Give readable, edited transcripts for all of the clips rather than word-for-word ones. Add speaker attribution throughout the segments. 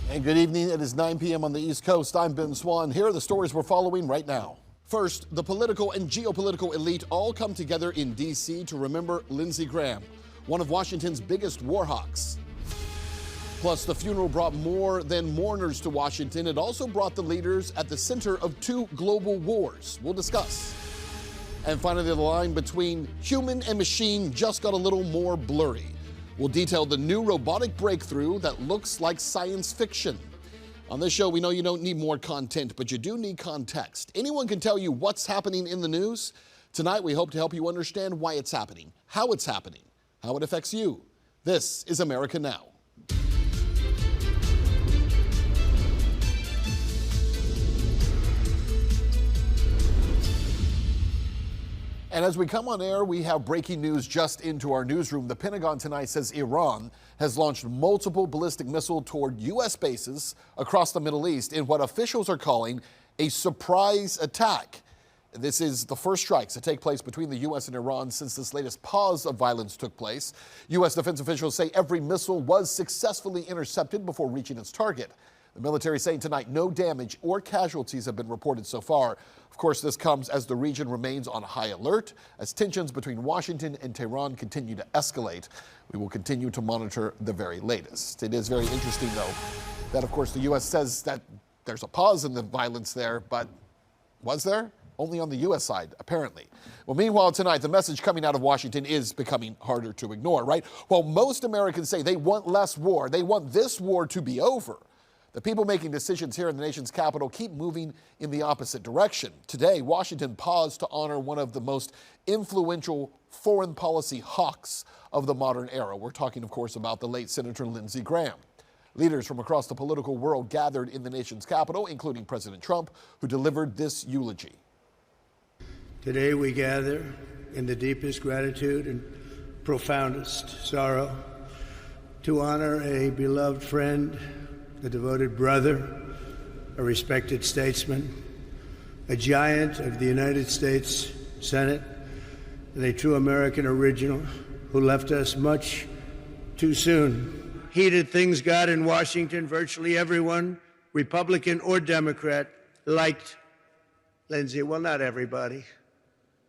Speaker 1: And good evening. It is 9 p.m. on the East Coast. I'm Ben Swann. Here are the stories we're following right now. First, the political and geopolitical elite all come together in D.C. to remember Lindsey Graham, one of Washington's biggest war hawks. Plus, the funeral brought more than mourners to Washington. It also brought the leaders at the center of two global wars. We'll discuss. And finally, the line between human and machine just got a little more blurry. We'll detail the new robotic breakthrough that looks like science fiction. On this show, we know you don't need more content, but you do need context. Anyone can tell you what's happening in the news. Tonight, we hope to help you understand why it's happening, how it affects you. This is America Now. And as we come on air, we have breaking news just into our newsroom. The Pentagon tonight says Iran has launched multiple ballistic missiles toward U.S. bases across the Middle East in what officials are calling a surprise attack. This is the first strikes to take place between the U.S. and Iran since this latest pause of violence took place. U.S. defense officials say every missile was successfully intercepted before reaching its target. The military saying tonight no damage or casualties have been reported so far. Of course, this comes as the region remains on high alert as tensions between Washington and Tehran continue to escalate. We will continue to monitor the very latest. It is very interesting, though, that, of course, the U.S. says that there's a pause in the violence there, but was there? Only on the U.S. side, apparently. Well, meanwhile, tonight, the message coming out of Washington is becoming harder to ignore, right? While most Americans say they want less war, they want this war to be over, the people making decisions here in the nation's capital keep moving in the opposite direction. Today, Washington paused to honor one of the most influential foreign policy hawks of the modern era. We're talking, of course, about the late Senator Lindsey Graham. Leaders from across the political world gathered in the nation's capital, including President Trump, who delivered this eulogy.
Speaker 2: Today we gather in the deepest gratitude and profoundest sorrow to honor a beloved friend, a devoted brother, a respected statesman, a giant of the United States Senate, and a true American original who left us much too soon. Heated things got in Washington. Virtually everyone, Republican or Democrat, liked Lindsey. Well, not everybody,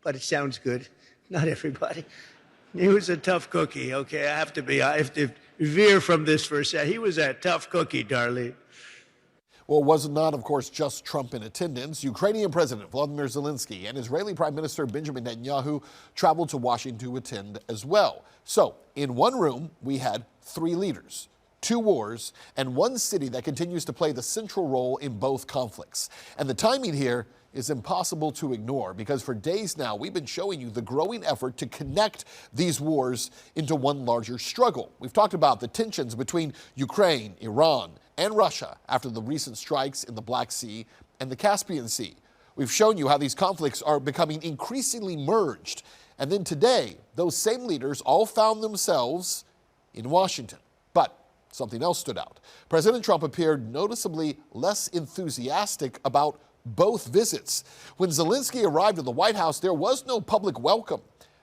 Speaker 2: but it sounds good. Not everybody. He was a tough cookie, okay? I have to veer from this for a second. He was a tough cookie, Darlene.
Speaker 1: Well, it was not, of course, just Trump in attendance. Ukrainian President Vladimir Zelensky and Israeli Prime Minister Benjamin Netanyahu traveled to Washington to attend as well. So, in one room, we had three leaders, two wars, and one city that continues to play the central role in both conflicts. And the timing here is impossible to ignore because for days now we've been showing you the growing effort to connect these wars into one larger struggle. We've talked about the tensions between Ukraine, Iran, and Russia after the recent strikes in the Black Sea and the Caspian Sea. We've shown you how these conflicts are becoming increasingly merged. And then today, those same leaders all found themselves in Washington. But something else stood out. President Trump appeared noticeably less enthusiastic about both visits. When Zelensky arrived at the White House, there was no public welcome.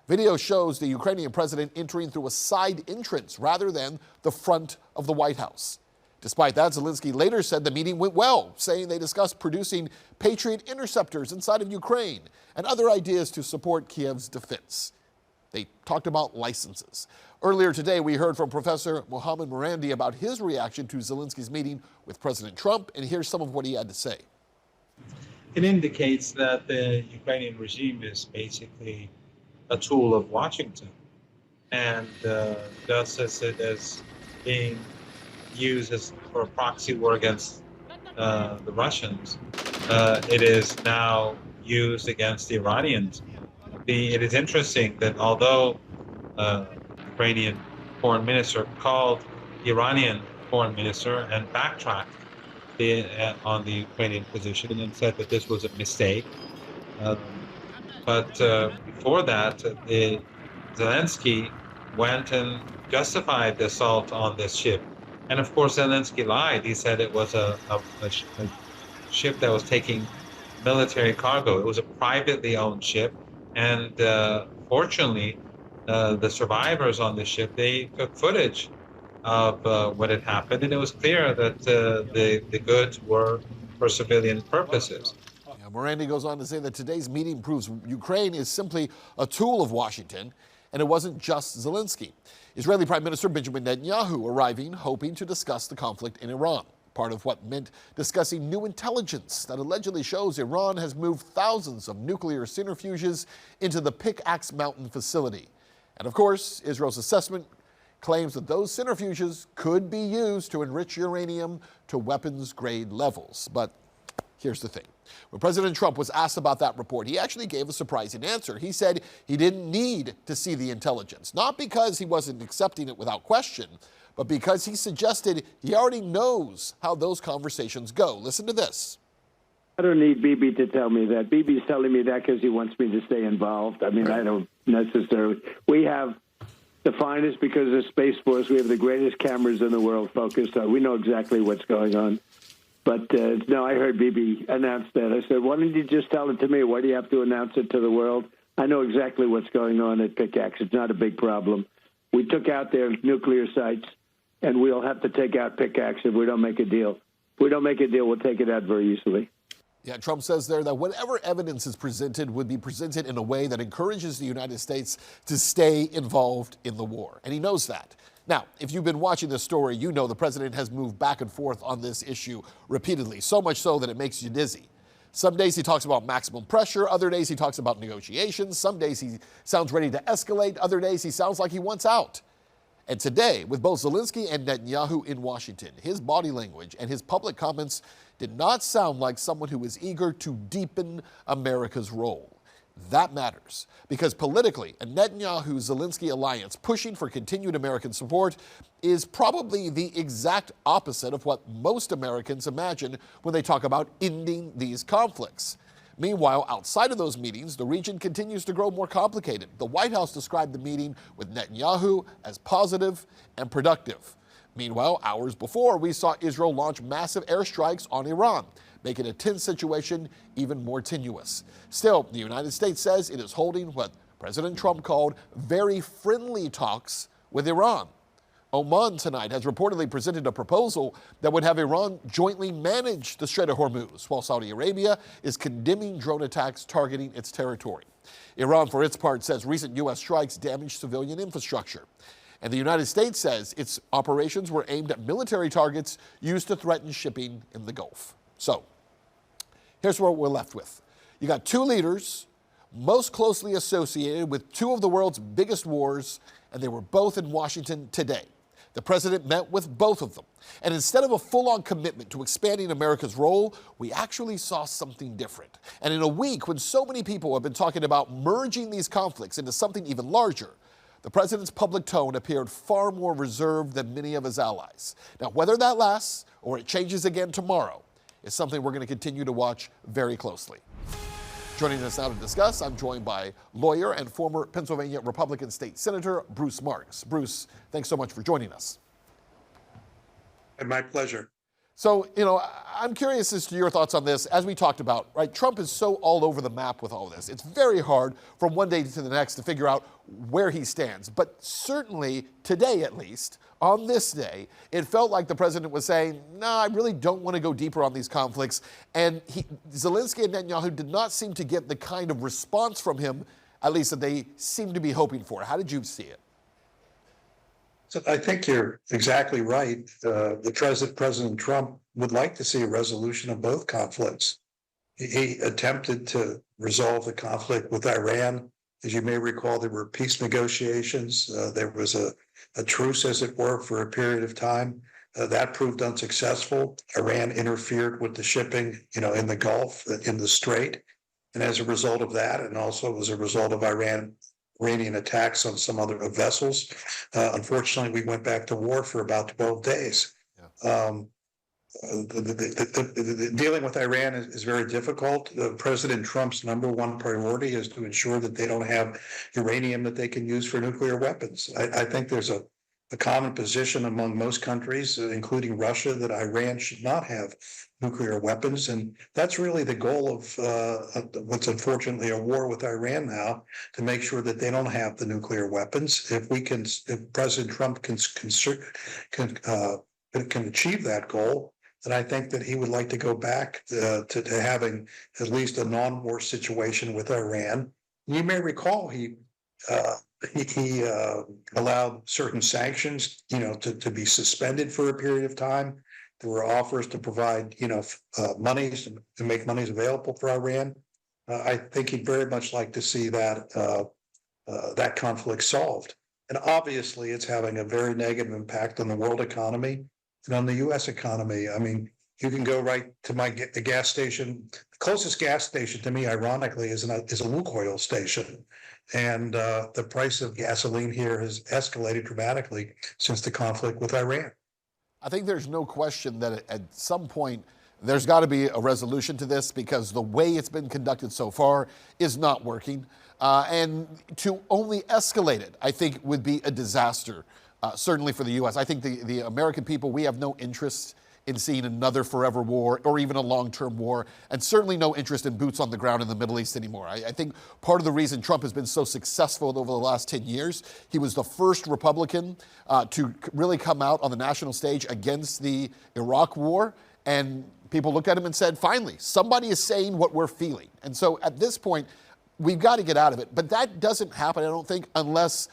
Speaker 1: Video shows the Ukrainian president entering through a side entrance rather than the front of the White House. Despite that, Zelensky later said the meeting went well, saying they discussed producing Patriot interceptors inside of Ukraine and other ideas to support Kiev's defense. They talked about licenses. Earlier today, we heard from Professor Mohammad Morandi about his reaction to Zelensky's meeting with President Trump, and here's some of what he had to say.
Speaker 3: It indicates that the Ukrainian regime is basically a tool of Washington, and just as it is being used for a proxy war against the Russians, it is now used against the Iranians. It is interesting that although the Ukrainian foreign minister called the Iranian foreign minister and backtracked on the Ukrainian position and said that this was a mistake. But before that, Zelensky went and justified the assault on this ship. And of course, Zelensky lied. He said it was a ship that was taking military cargo. It was a privately owned ship. And fortunately, the survivors on the ship, they took footage of what had happened, and it was clear that the goods were for civilian purposes.
Speaker 1: Yeah, Morandi goes on to say that today's meeting proves Ukraine is simply a tool of Washington, and it wasn't just Zelensky. Israeli Prime Minister Benjamin Netanyahu arriving, hoping to discuss the conflict in Iran. Part of what meant discussing new intelligence that allegedly shows Iran has moved thousands of nuclear centrifuges into the Pickaxe Mountain facility. And of course, Israel's assessment claims that those centrifuges could be used to enrich uranium to weapons-grade levels. But here's the thing. When President Trump was asked about that report, he actually gave a surprising answer. He said he didn't need to see the intelligence, not because he wasn't accepting it without question, but because he suggested he already knows how those conversations go. Listen to this.
Speaker 4: I don't need Bibi to tell me that. Bibi's telling me that because he wants me to stay involved. I mean, I don't necessarily. We have the finest, because of Space Force, we have the greatest cameras in the world focused on. We know exactly what's going on. But no, I heard Bibi announce that. I said, why didn't you just tell it to me? Why do you have to announce it to the world? I know exactly what's going on at Pickaxe. It's not a big problem. We took out their nuclear sites, and we'll have to take out Pickaxe if we don't make a deal. If we don't make a deal, we'll take it out very easily.
Speaker 1: Yeah, Trump says there that whatever evidence is presented would be presented in a way that encourages the United States to stay involved in the war. And he knows that. Now, if you've been watching this story, you know the president has moved back and forth on this issue repeatedly, so much so that it makes you dizzy. Some days he talks about maximum pressure, other days he talks about negotiations, some days he sounds ready to escalate, other days he sounds like he wants out. And today, with both Zelensky and Netanyahu in Washington, his body language and his public comments did not sound like someone who is eager to deepen America's role. That matters, because politically, a Netanyahu-Zelensky alliance pushing for continued American support is probably the exact opposite of what most Americans imagine when they talk about ending these conflicts. Meanwhile, outside of those meetings, the region continues to grow more complicated. The White House described the meeting with Netanyahu as positive and productive. Meanwhile, hours before, we saw Israel launch massive airstrikes on Iran, making a tense situation even more tenuous. Still, the United States says it is holding what President Trump called very friendly talks with Iran. Oman tonight has reportedly presented a proposal that would have Iran jointly manage the Strait of Hormuz, while Saudi Arabia is condemning drone attacks targeting its territory. Iran, for its part, says recent U.S. strikes damaged civilian infrastructure. And the United States says its operations were aimed at military targets used to threaten shipping in the Gulf. So, here's what we're left with. You got two leaders most closely associated with two of the world's biggest wars, and they were both in Washington today. The president met with both of them. And instead of a full-on commitment to expanding America's role, we actually saw something different. And in a week when so many people have been talking about merging these conflicts into something even larger, the president's public tone appeared far more reserved than many of his allies. Now, whether that lasts or it changes again tomorrow is something we're going to continue to watch very closely. Joining us now to discuss, I'm joined by lawyer and former Pennsylvania Republican State Senator Bruce Marks. Bruce, thanks so much for joining us.
Speaker 5: My pleasure.
Speaker 1: So, I'm curious as to your thoughts on this. As we talked about, right, Trump is so all over the map with all this. It's very hard from one day to the next to figure out where he stands. But certainly today, at least, on this day, it felt like the president was saying, no, I really don't want to go deeper on these conflicts. And Zelensky and Netanyahu did not seem to get the kind of response from him, at least that they seemed to be hoping for. How did you see it?
Speaker 5: So I think you're exactly right. President Trump would like to see a resolution of both conflicts. He attempted to resolve the conflict with Iran. As you may recall, there were peace negotiations. There was a truce, as it were, for a period of time. That proved unsuccessful. Iran interfered with the shipping, in the Gulf, in the Strait. And as a result of that, and also as a result of Iranian attacks on some other vessels, unfortunately, we went back to war for about 12 days. Yeah. Dealing with Iran is very difficult. President Trump's number one priority is to ensure that they don't have uranium that they can use for nuclear weapons. I think there's a a common position among most countries, including Russia, that Iran should not have nuclear weapons. And that's really the goal of what's unfortunately a war with Iran now, to make sure that they don't have the nuclear weapons. If President Trump can achieve that goal, then I think that he would like to go back to having at least a non-war situation with Iran. You may recall he allowed certain sanctions, to be suspended for a period of time. There were offers to provide, monies to make monies available for Iran. I think he'd very much like to see that that conflict solved. And obviously, it's having a very negative impact on the world economy and on the U.S. economy. I mean, you can go right to the gas station. The closest gas station to me, ironically, is a Lukoil station. And the price of gasoline here has escalated dramatically since the conflict with Iran.
Speaker 1: I think there's no question that at some point there's got to be a resolution to this, because the way it's been conducted so far is not working. And to only escalate it, I think, would be a disaster, certainly for the U.S. I think the American people, we have no interest in seeing another forever war or even a long-term war, and certainly no interest in boots on the ground in the Middle East anymore. I think part of the reason Trump has been so successful over the last 10 years, he was the first Republican to really come out on the national stage against the Iraq war, and people looked at him and said, finally, somebody is saying what we're feeling. And so at this point, we've got to get out of it. But that doesn't happen, I don't think, unless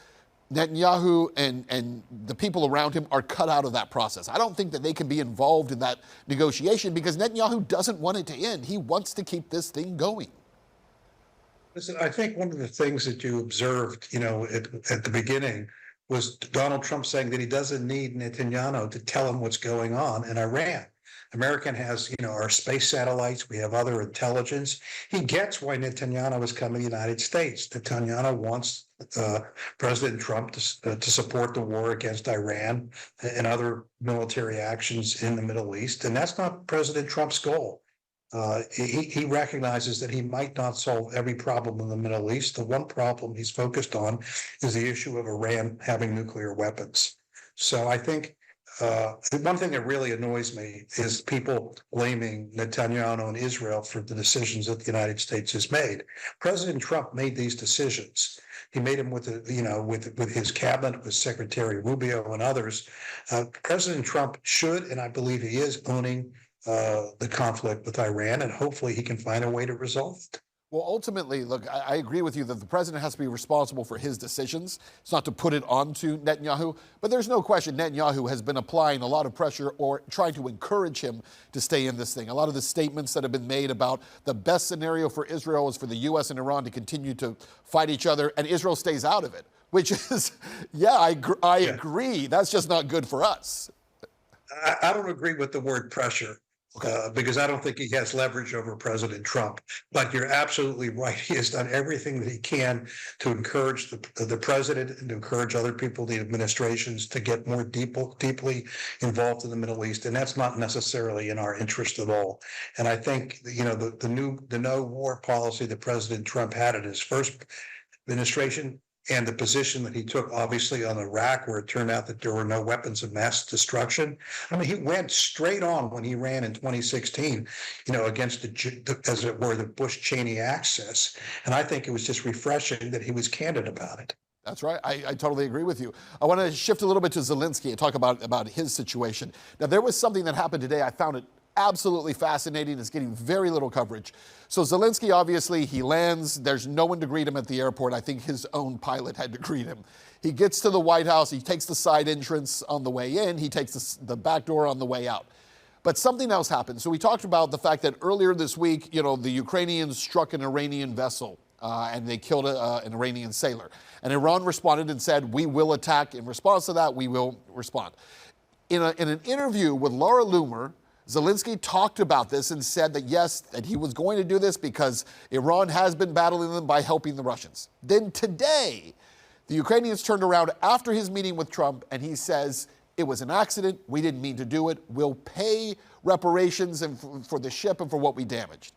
Speaker 1: Netanyahu and the people around him are cut out of that process. I don't think that they can be involved in that negotiation, because Netanyahu doesn't want it to end. He wants to keep this thing going.
Speaker 5: Listen, I think one of the things that you observed, at the beginning, was Donald Trump saying that he doesn't need Netanyahu to tell him what's going on in Iran. American has, our space satellites. We have other intelligence. He gets why Netanyahu is coming to the United States. Netanyahu wants President Trump to support the war against Iran and other military actions in the Middle East. And that's not President Trump's goal. He recognizes that he might not solve every problem in the Middle East. The one problem he's focused on is the issue of Iran having nuclear weapons. So I think the one thing that really annoys me is people blaming Netanyahu and Israel for the decisions that the United States has made. President Trump made these decisions. He made them with his cabinet, with Secretary Rubio and others. President Trump should, and I believe he is, owning the conflict with Iran, and hopefully he can find a way to resolve it.
Speaker 1: Well, ultimately, look, I agree with you that the president has to be responsible for his decisions. It's not to put it onto Netanyahu, but there's no question Netanyahu has been applying a lot of pressure or trying to encourage him to stay in this thing. A lot of the statements that have been made about the best scenario for Israel is for the U.S. and Iran to continue to fight each other, and Israel stays out of it, which is, I agree. That's just not good for us.
Speaker 5: I don't agree with the word pressure. Because I don't think he has leverage over President Trump. But you're absolutely right. He has done everything that he can to encourage the president and to encourage other people, the administrations, to get more deeply involved in the Middle East. And that's not necessarily in our interest at all. And I think, the no war policy that President Trump had in his first administration, and the position that he took, obviously, on Iraq, where it turned out that there were no weapons of mass destruction. I mean, he went straight on when he ran in 2016, against as it were, the Bush-Cheney axis. And I think it was just refreshing that he was candid about it.
Speaker 1: That's right. I totally agree with you. I want to shift a little bit to Zelensky and talk about his situation. Now, there was something that happened today. I found it absolutely fascinating. It's getting very little coverage. So Zelensky, obviously, he lands. There's no one to greet him at the airport. I think his own pilot had to greet him. He gets to the White House. He takes the side entrance on the way in. He takes the back door on the way out. But something else happened. So we talked about the fact that earlier this week, the Ukrainians struck an Iranian vessel and they killed an Iranian sailor. And Iran responded and said, we will attack. In response to that, we will respond. In an interview with Laura Loomer, Zelensky talked about this and said that, yes, that he was going to do this because Iran has been battling them by helping the Russians. Then today, the Ukrainians turned around after his meeting with Trump, and he says, it was an accident. We didn't mean to do it. We'll pay reparations and for the ship and for what we damaged.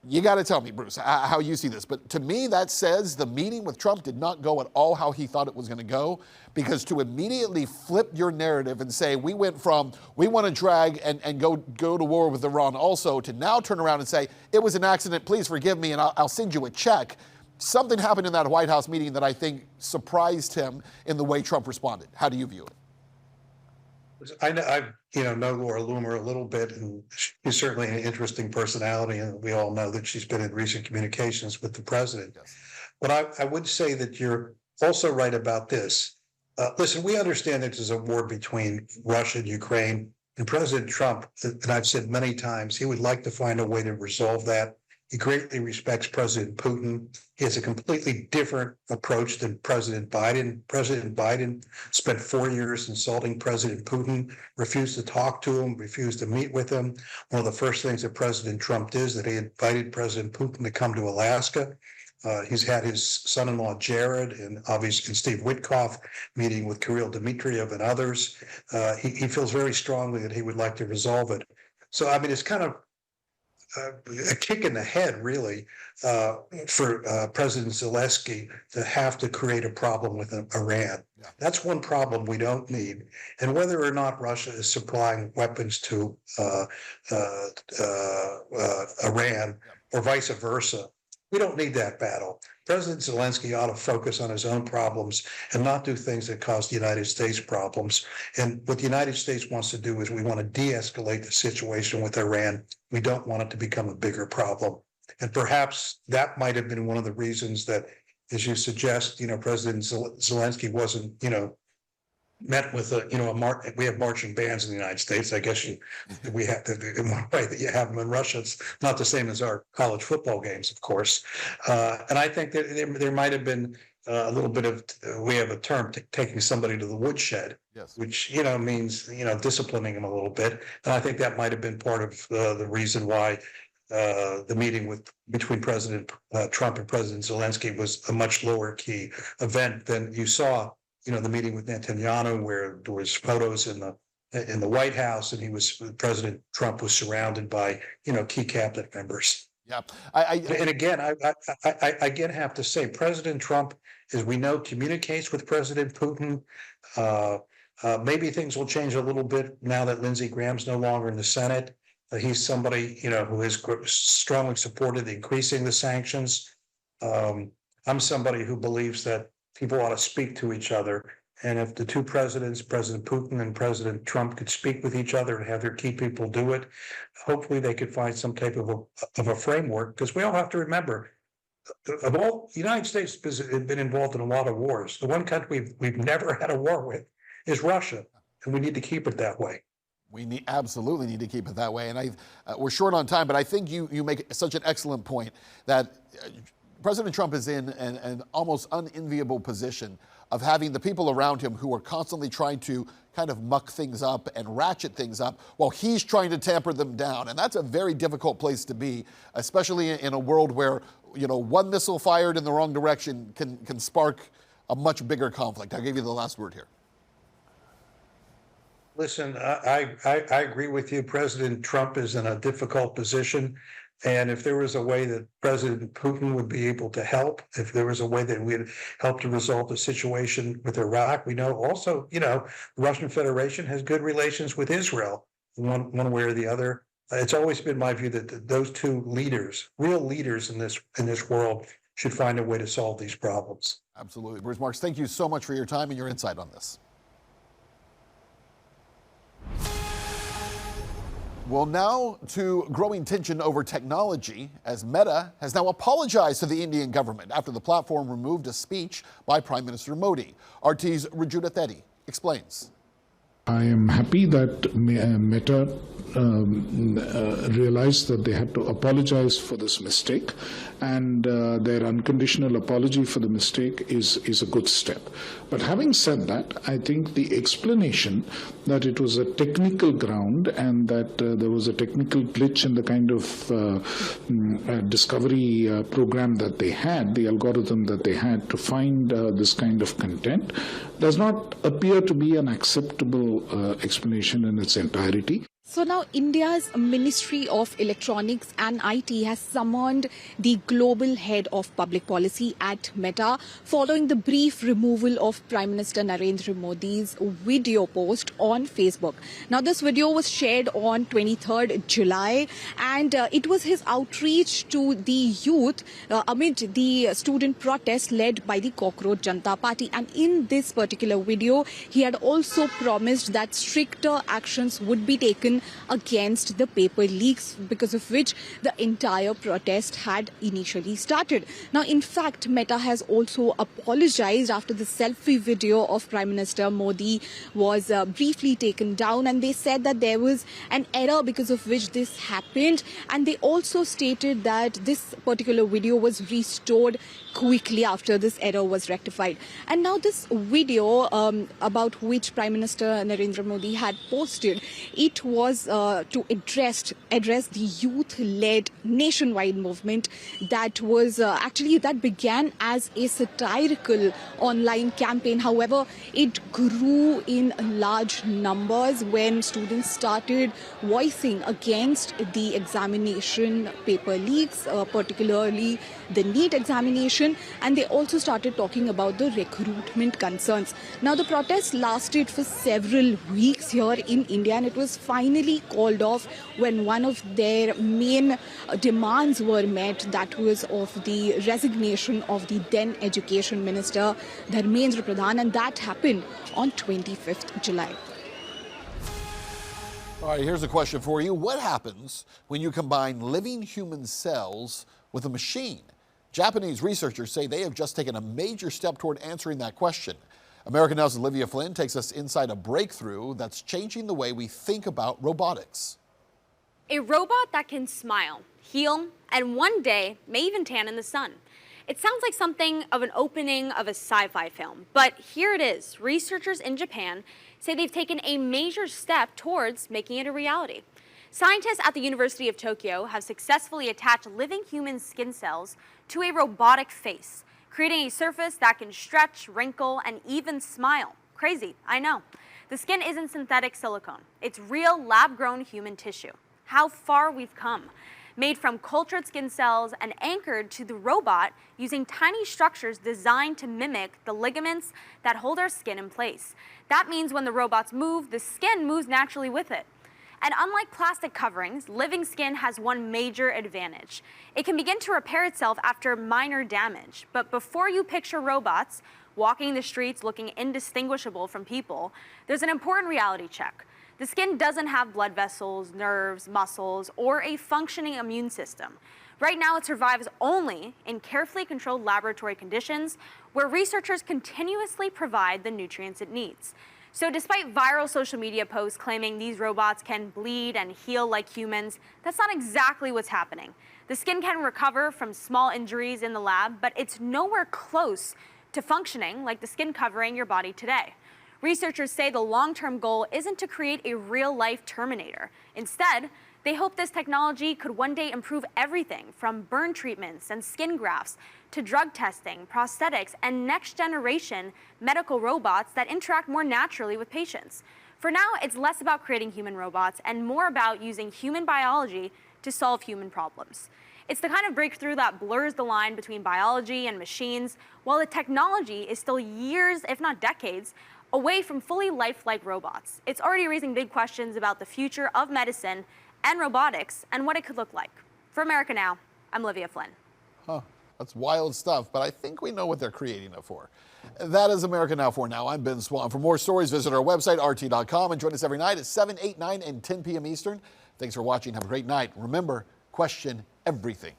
Speaker 1: You got to tell me, Bruce, how you see this. But to me, that says the meeting with Trump did not go at all how he thought it was going to go, because to immediately flip your narrative and say we went from we want to drag and go to war with Iran also to now turn around and say it was an accident, please forgive me, and I'll send you a check. Something happened in that White House meeting that I think surprised him in the way Trump responded. How do you view it?
Speaker 5: I know Laura Loomer a little bit, and she's certainly an interesting personality, and we all know that she's been in recent communications with the president.
Speaker 1: Yes.
Speaker 5: But I would say that you're also right about this. Listen, we understand that there's a war between Russia and Ukraine, and President Trump, and I've said many times, he would like to find a way to resolve that. He greatly respects President Putin. He has a completely different approach than President Biden. President Biden spent 4 years insulting President Putin, refused to talk to him, refused to meet with him. One of the first things that President Trump did is that he invited President Putin to come to Alaska. He's had his son-in-law Jared and obviously Steve Witkoff meeting with Kirill Dmitriev and others. He feels very strongly that he would like to resolve it. So, I mean, it's kind of a kick in the head, really, for President Zelensky to have to create a problem with Iran. Yeah. That's one problem we don't need. And whether or not Russia is supplying weapons to Iran or vice versa, we don't need that battle. President Zelensky ought to focus on his own problems and not do things that cause the United States problems. And what the United States wants to do is we want to de-escalate the situation with Iran. We don't want it to become a bigger problem. And perhaps that might have been one of the reasons that, as you suggest, President Zelensky wasn't, met with we have marching bands in the United States. I guess we have to, in one way that you have them in Russia. It's not the same as our college football games, of course. And I think that there might have been a little bit of, we have a term, taking somebody to the woodshed, yes, which, means, disciplining them a little bit. And I think that might have been part of the reason why the meeting between President Trump and President Zelensky was a much lower key event than you saw. The meeting with Netanyahu, where there was photos in the White House, and President Trump was surrounded by key cabinet members.
Speaker 1: Yeah,
Speaker 5: and again, I again have to say, President Trump, as we know, communicates with President Putin. Maybe things will change a little bit now that Lindsey Graham's no longer in the Senate. He's somebody who has strongly supported increasing the sanctions. I'm somebody who believes that people ought to speak to each other. And if the two presidents, President Putin and President Trump, could speak with each other and have their key people do it, hopefully they could find some type of a framework. Because we all have to remember, the United States has been involved in a lot of wars. The one country we've never had a war with is Russia, and we need to keep it that way.
Speaker 1: We absolutely need to keep it that way. And we're short on time, but I think you make such an excellent point that President Trump is in an almost unenviable position of having the people around him who are constantly trying to kind of muck things up and ratchet things up while he's trying to tamper them down. And that's a very difficult place to be, especially in a world where, one missile fired in the wrong direction can spark a much bigger conflict. I'll give you the last word here.
Speaker 5: Listen, I agree with you. President Trump is in a difficult position. And if there was a way that President Putin would be able to help, if there was a way that we'd help to resolve the situation with Iraq, we know also, the Russian Federation has good relations with Israel, one way or the other. It's always been my view that those two leaders, real leaders in this world, should find a way to solve these problems.
Speaker 1: Absolutely. Bruce Marks, thank you so much for your time and your insight on this. Well, now to growing tension over technology, as Meta has now apologized to the Indian government after the platform removed a speech by Prime Minister Modi. RT's Rajuda Teddy explains.
Speaker 6: I am happy that Meta realized that they had to apologize for this mistake, and their unconditional apology for the mistake is a good step. But having said that, I think the explanation that it was a technical ground and that there was a technical glitch in the kind of discovery program that they had, the algorithm that they had to find this kind of content, does not appear to be an acceptable explanation in its entirety.
Speaker 7: So now India's Ministry of Electronics and IT has summoned the global head of public policy at Meta following the brief removal of Prime Minister Narendra Modi's video post on Facebook. Now this video was shared on 23rd July and it was his outreach to the youth amid the student protest led by the Cockroach Janata Party. And in this particular video, he had also promised that stricter actions would be taken against the paper leaks, because of which the entire protest had initially started. Now, in fact, Meta has also apologized after the selfie video of Prime Minister Modi was briefly taken down, and they said that there was an error because of which this happened, and they also stated that this particular video was restored quickly after this error was rectified. And now this video about which Prime Minister Narendra Modi had posted, it was to address the youth-led nationwide movement that was that began as a satirical online campaign. However, it grew in large numbers when students started voicing against the examination paper leaks, particularly the NEET examination, and they also started talking about the recruitment concerns. Now, the protest lasted for several weeks here in India, and it was finally called off when one of their main demands were met, that was of the resignation of the then Education Minister Dharmendra Pradhan, and that happened on 25th July.
Speaker 1: All right, here's a question for you. What happens when you combine living human cells with a machine? Japanese researchers say they have just taken a major step toward answering that question. American Now's Olivia Flynn takes us inside a breakthrough that's changing the way we think about robotics.
Speaker 8: A robot that can smile, heal, and one day may even tan in the sun. It sounds like something of an opening of a sci-fi film, but here it is. Researchers in Japan say they've taken a major step towards making it a reality. Scientists at the University of Tokyo have successfully attached living human skin cells to a robotic face, creating a surface that can stretch, wrinkle, and even smile. Crazy, I know. The skin isn't synthetic silicone. It's real lab-grown human tissue. How far we've come. Made from cultured skin cells and anchored to the robot using tiny structures designed to mimic the ligaments that hold our skin in place. That means when the robots move, the skin moves naturally with it. And unlike plastic coverings, living skin has one major advantage. It can begin to repair itself after minor damage. But before you picture robots walking the streets looking indistinguishable from people, there's an important reality check. The skin doesn't have blood vessels, nerves, muscles, or a functioning immune system. Right now, it survives only in carefully controlled laboratory conditions where researchers continuously provide the nutrients it needs. So despite viral social media posts claiming these robots can bleed and heal like humans, that's not exactly what's happening. The skin can recover from small injuries in the lab, but it's nowhere close to functioning like the skin covering your body today. Researchers say the long-term goal isn't to create a real-life Terminator. Instead, they hope this technology could one day improve everything from burn treatments and skin grafts to drug testing, prosthetics, and next-generation medical robots that interact more naturally with patients. For now, it's less about creating human robots and more about using human biology to solve human problems. It's the kind of breakthrough that blurs the line between biology and machines, while the technology is still years, if not decades, away from fully lifelike robots. It's already raising big questions about the future of medicine and robotics and what it could look like. For America Now, I'm Olivia Flynn.
Speaker 1: Huh, that's wild stuff, but I think we know what they're creating it for. That is America Now for now. I'm Ben Swann. For more stories, visit our website, rt.com, and join us every night at 7, 8, 9, and 10 p.m. Eastern. Thanks for watching. Have a great night. Remember, question everything.